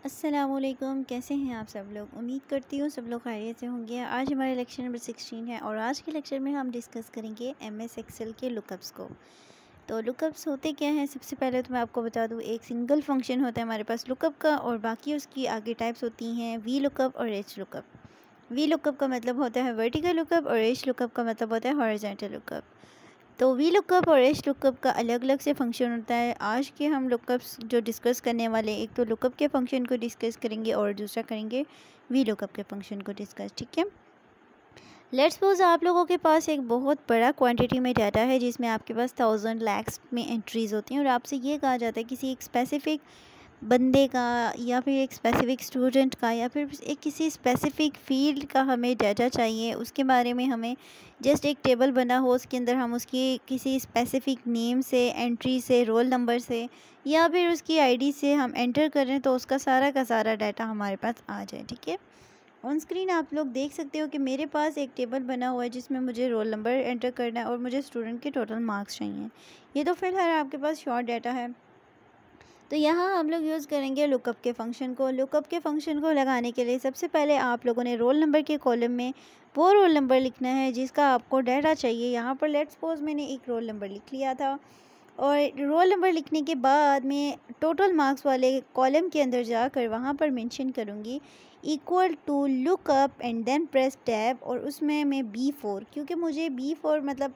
अस्सलामुअलैकुम, कैसे हैं आप सब लोग। उम्मीद करती हूँ सब लोग खैरियत से होंगे। आज हमारे लेक्चर नंबर 16 है और आज के लेक्चर में हम डिस्कस करेंगे एमएस एक्सेल के लुकअप्स को। तो लुकअप्स होते क्या हैं, सबसे पहले तो मैं आपको बता दूँ, एक सिंगल फंक्शन होता है हमारे पास लुकअप का और बाकी उसकी आगे टाइप्स होती हैं वी लुकअप और एच लुकअप। वी लुकअप का मतलब होता है वर्टिकल लुकअप और एच लुकअप का मतलब होता है हॉरिजॉन्टल लुकअप। तो वी लुकअप और एच लुकअप का अलग अलग से फंक्शन होता है। आज के हम लुकअप्स जो डिस्कस करने वाले, एक तो लुकअप के फंक्शन को डिस्कस करेंगे और दूसरा करेंगे वी लुकअप के फंक्शन को डिस्कस। ठीक है, लेट्स सपोज आप लोगों के पास एक बहुत बड़ा क्वांटिटी में डाटा है जिसमें आपके पास 1000 लैक्स में एंट्रीज़ होती हैं और आपसे ये कहा जाता है किसी एक स्पेसिफिक बंदे का या फिर एक स्पेसिफिक स्टूडेंट का या फिर एक किसी स्पेसिफिक फील्ड का हमें डाटा चाहिए। उसके बारे में हमें जस्ट एक टेबल बना हो, उसके अंदर हम उसकी किसी स्पेसिफिक नेम से, एंट्री से, रोल नंबर से या फिर उसकी आईडी से हम एंटर करें तो उसका सारा का सारा डाटा हमारे पास आ जाए। ठीक है, ऑन स्क्रीन आप लोग देख सकते हो कि मेरे पास एक टेबल बना हुआ है जिसमें मुझे रोल नंबर एंटर करना है और मुझे स्टूडेंट के टोटल मार्क्स चाहिए। ये तो फिलहाल आपके पास शॉर्ट डाटा है। तो यहाँ हम लोग यूज़ करेंगे लुकअप के फंक्शन को। लुकअप के फंक्शन को लगाने के लिए सबसे पहले आप लोगों ने रोल नंबर के कॉलम में वो रोल नंबर लिखना है जिसका आपको डाटा चाहिए। यहाँ पर लेट्स सपोज मैंने एक रोल नंबर लिख लिया था और रोल नंबर लिखने के बाद मैं टोटल मार्क्स वाले कॉलम के अंदर जाकर वहाँ पर मेंशन करूँगी equal to lookup and then press tab और उसमें मैं B4, क्योंकि मुझे B4 मतलब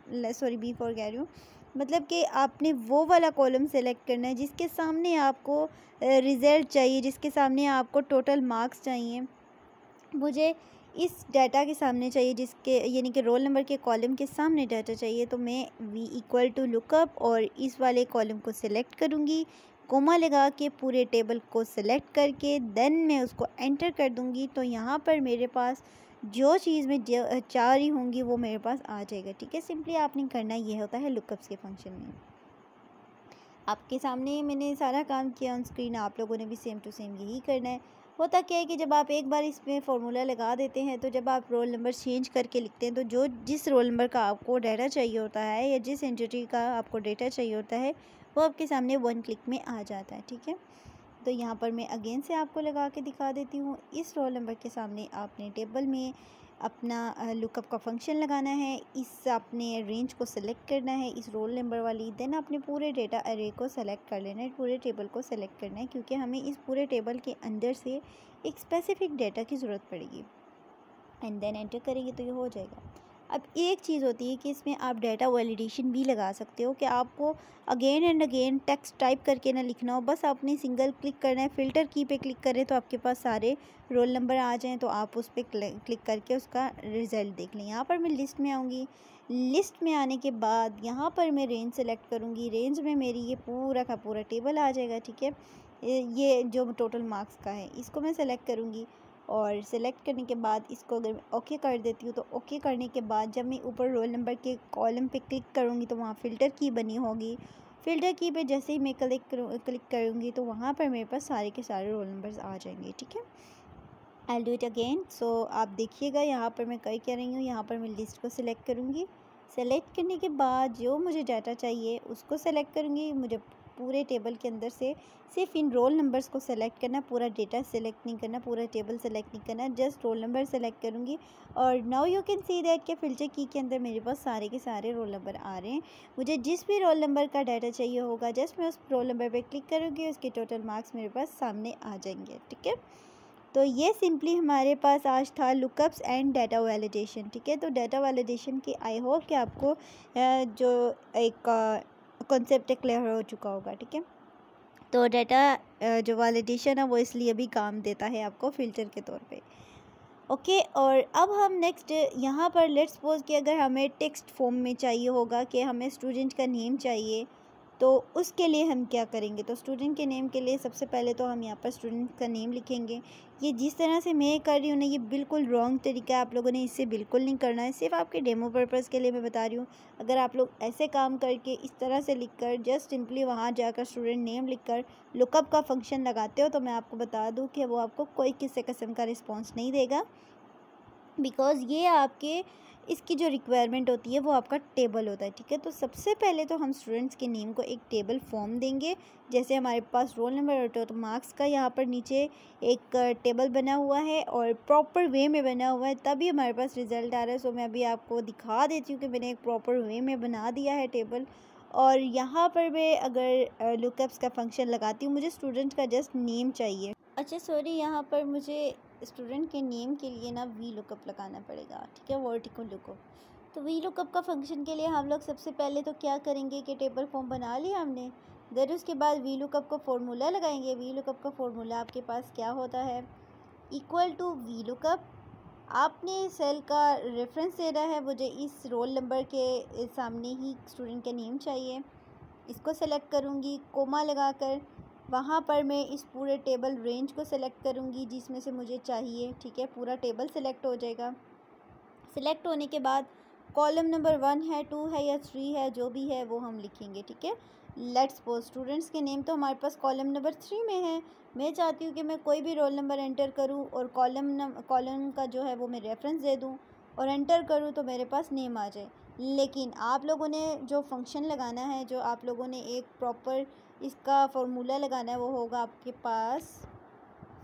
B4 कह रही हूँ, मतलब कि आपने वो वाला कॉलम सेलेक्ट करना है जिसके सामने आपको रिज़ल्ट चाहिए, जिसके सामने आपको टोटल मार्क्स चाहिए। मुझे इस डाटा के सामने चाहिए, जिसके यानी कि रोल नंबर के कॉलम के सामने डाटा चाहिए। तो मैं वी इक्वल टू लुकअप और इस वाले कॉलम को सिलेक्ट करूँगी, कोमा लगा के पूरे टेबल को सिलेक्ट करके देन मैं उसको एंटर कर दूँगी। तो यहाँ पर मेरे पास जो चीज़ मैं चाह रही होंगी वो मेरे पास आ जाएगा। ठीक है, सिंपली आपने करना ये होता है लुकअप्स के फंक्शन में। आपके सामने मैंने सारा काम किया ऑन स्क्रीन, आप लोगों ने भी सेम टू सेम यही करना है। होता क्या है कि जब आप एक बार इसमें फार्मूला लगा देते हैं तो जब आप रोल नंबर चेंज करके लिखते हैं तो जिस रोल नंबर का आपको डाटा चाहिए होता है या जिस एंटिटी का आपको डाटा चाहिए होता है वो आपके सामने वन क्लिक में आ जाता है। ठीक है, तो यहाँ पर मैं अगेन से आपको लगा के दिखा देती हूँ। इस रोल नंबर के सामने आपने टेबल में अपना लुकअप का फंक्शन लगाना है, इस आपने रेंज को सेलेक्ट करना है इस रोल नंबर वाली, देन आपने पूरे डेटा अरे को सेलेक्ट कर लेना है, पूरे टेबल को सेलेक्ट करना है क्योंकि हमें इस पूरे टेबल के अंदर से एक स्पेसिफिक डेटा की ज़रूरत पड़ेगी एंड देन एंटर करेंगे तो ये हो जाएगा। अब एक चीज़ होती है कि इसमें आप डाटा वैलिडेशन भी लगा सकते हो कि आपको again and again text type करके ना लिखना हो, बस आपने सिंगल क्लिक करना है, फ़िल्टर की पे क्लिक करें तो आपके पास सारे रोल नंबर आ जाएं तो आप उस पर क्लिक करके उसका रिज़ल्ट देख लें। यहाँ पर मैं लिस्ट में आऊँगी, लिस्ट में आने के बाद यहाँ पर मैं रेंज सेलेक्ट करूँगी, रेंज में मेरी ये पूरा का पूरा टेबल आ जाएगा। ठीक है, ये जो टोटल मार्क्स का है इसको मैं सेलेक्ट करूँगी और सेलेक्ट करने के बाद इसको अगर ओके कर देती हूँ तो ओके करने के बाद जब मैं ऊपर रोल नंबर के कॉलम पे क्लिक करूँगी तो वहाँ फ़िल्टर की बनी होगी, फ़िल्टर की पे जैसे ही मैं क्लिक करूँगी तो वहाँ पर मेरे पास सारे के सारे रोल नंबर्स आ जाएंगे। ठीक है, आई डू इट अगेन। सो आप देखिएगा यहाँ पर मैं क्या रही हूँ, यहाँ पर मैं लिस्ट को सिलेक्ट करूँगी, सेलेक्ट करने के बाद जो मुझे डाटा चाहिए उसको सेलेक्ट करूँगी। मुझे पूरे टेबल के अंदर से सिर्फ इन रोल नंबर्स को सेलेक्ट करना, पूरा डेटा सेलेक्ट नहीं करना, पूरा टेबल सेलेक्ट नहीं करना, जस्ट रोल नंबर सेलेक्ट करूँगी। और now you can see that के फ़िल्टर की के अंदर मेरे पास सारे के सारे रोल नंबर आ रहे हैं। मुझे जिस भी रोल नंबर का डाटा चाहिए होगा जस्ट मैं उस रोल नंबर पर क्लिक करूँगी, उसके टोटल मार्क्स मेरे पास सामने आ जाएंगे। ठीक है, तो ये सिंपली हमारे पास आज था लुकअप्स एंड डाटा वैलिडेशन। ठीक है, तो डाटा वैलिडेशन की आई होप कि आपको जो एक कॉन्सेप्ट क्लियर हो चुका होगा। ठीक है, तो डाटा जो वैलिडेशन है वो इसलिए भी काम देता है आपको फ़िल्टर के तौर पे। ओके, और अब हम नेक्स्ट यहाँ पर लेट्स सपोज कि अगर हमें टेक्स्ट फॉर्म में चाहिए होगा कि हमें स्टूडेंट का नेम चाहिए तो उसके लिए हम क्या करेंगे। तो स्टूडेंट के नेम के लिए सबसे पहले तो हम यहाँ पर स्टूडेंट का नेम लिखेंगे। ये जिस तरह से मैं कर रही हूँ ना, ये बिल्कुल रॉन्ग तरीका है, आप लोगों ने इससे बिल्कुल नहीं करना है, सिर्फ आपके डेमो पर्पज़ के लिए मैं बता रही हूँ। अगर आप लोग ऐसे काम करके इस तरह से लिखकर जस्ट सिंपली वहाँ जाकर स्टूडेंट नेम लिखकर लुकअप का फंक्शन लगाते हो तो मैं आपको बता दूँ कि वो आपको कोई किसी किस्म का रिस्पॉन्स नहीं देगा, बिकॉज़ ये आपके इसकी जो रिक्वायरमेंट होती है वो आपका टेबल होता है, ठीक है। तो सबसे पहले तो हम स्टूडेंट्स के नेम को एक टेबल फॉर्म देंगे। जैसे हमारे पास रोल नंबर और तो मार्क्स का यहाँ पर नीचे एक टेबल बना हुआ है और प्रॉपर वे में बना हुआ है, तभी हमारे पास रिज़ल्ट आ रहा है। सो मैं अभी आपको दिखा देती हूँ कि मैंने एक प्रॉपर वे में बना दिया है टेबल। और यहाँ पर मैं अगर लुकअप्स का फंक्शन लगाती हूँ, मुझे स्टूडेंट का जस्ट नेम चाहिए। अच्छा सॉरी, यहाँ पर मुझे स्टूडेंट के नेम के लिए ना वी लुकअप लगाना पड़ेगा, ठीक है, वर्टिकल लुकअप। तो वी लुकअप का फंक्शन के लिए हम लोग सबसे पहले तो क्या करेंगे कि टेबल फॉर्म बना लिया हमने, देन उसके बाद वी लुकअप का फॉर्मूला लगाएंगे। वी लुकअप का फॉर्मूला आपके पास क्या होता है, इक्वल टू वी लुकअप। आपने सेल का रेफरेंस देना है, मुझे इस रोल नंबर के सामने ही स्टूडेंट का नेम चाहिए। इसको सेलेक्ट करूँगी कोमा लगाकर, वहाँ पर मैं इस पूरे टेबल रेंज को सेलेक्ट करूँगी जिसमें से मुझे चाहिए, ठीक है। पूरा टेबल सेलेक्ट हो जाएगा। सिलेक्ट होने के बाद कॉलम नंबर 1 है, 2 है या 3 है, जो भी है वो हम लिखेंगे, ठीक है। लेट्स सपोज स्टूडेंट्स के नेम तो हमारे पास कॉलम नंबर 3 में है। मैं चाहती हूँ कि मैं कोई भी रोल नंबर एंटर करूँ और कॉलम का जो है वो मैं रेफरेंस दे दूँ और एंटर करूँ तो मेरे पास नेम आ जाए। लेकिन आप लोगों ने जो फंक्शन लगाना है, जो आप लोगों ने एक प्रॉपर इसका फॉर्मूला लगाना है, वो होगा आपके पास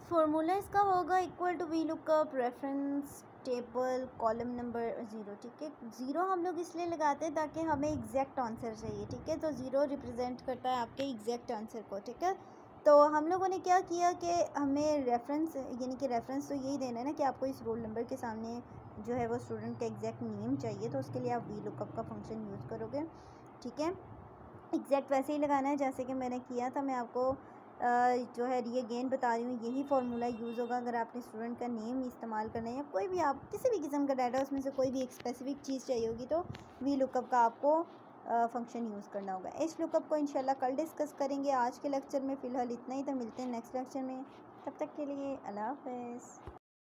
फॉर्मूला इसका होगा equal to V lookup reference table column number 0, ठीक है। 0 हम लोग इसलिए लगाते हैं ताकि हमें एग्जैक्ट आंसर चाहिए, ठीक है। तो 0 रिप्रेजेंट करता है आपके एग्जैक्ट आंसर को, ठीक है। तो हम लोगों ने क्या किया कि हमें रेफरेंस, यानी कि रेफरेंस तो यही देना है ना कि आपको इस रोल नंबर के सामने जो है वो स्टूडेंट का एग्जैक्ट नेम चाहिए, तो उसके लिए आप वी लुकअप का फंक्शन यूज़ करोगे, ठीक है। एग्जैक्ट वैसे ही लगाना है जैसे कि मैंने किया था। मैं आपको जो है ये अगेन बता रही हूँ, यही फार्मूला यूज़ होगा अगर आपने स्टूडेंट का नेम इस्तेमाल करना है या कोई भी आप किसी भी किस्म का डाटा उसमें से कोई भी एक स्पेसिफिक चीज़ चाहिए होगी, तो वी लुकअप का आपको फंक्शन यूज़ करना होगा। एच लुकअप को इंशाल्लाह कल डिस्कस करेंगे। आज के लेक्चर में फ़िलहाल इतना ही, तो मिलते हैं नेक्स्ट लेक्चर में। तब तक के लिए अल्लाह हाफ़िज़।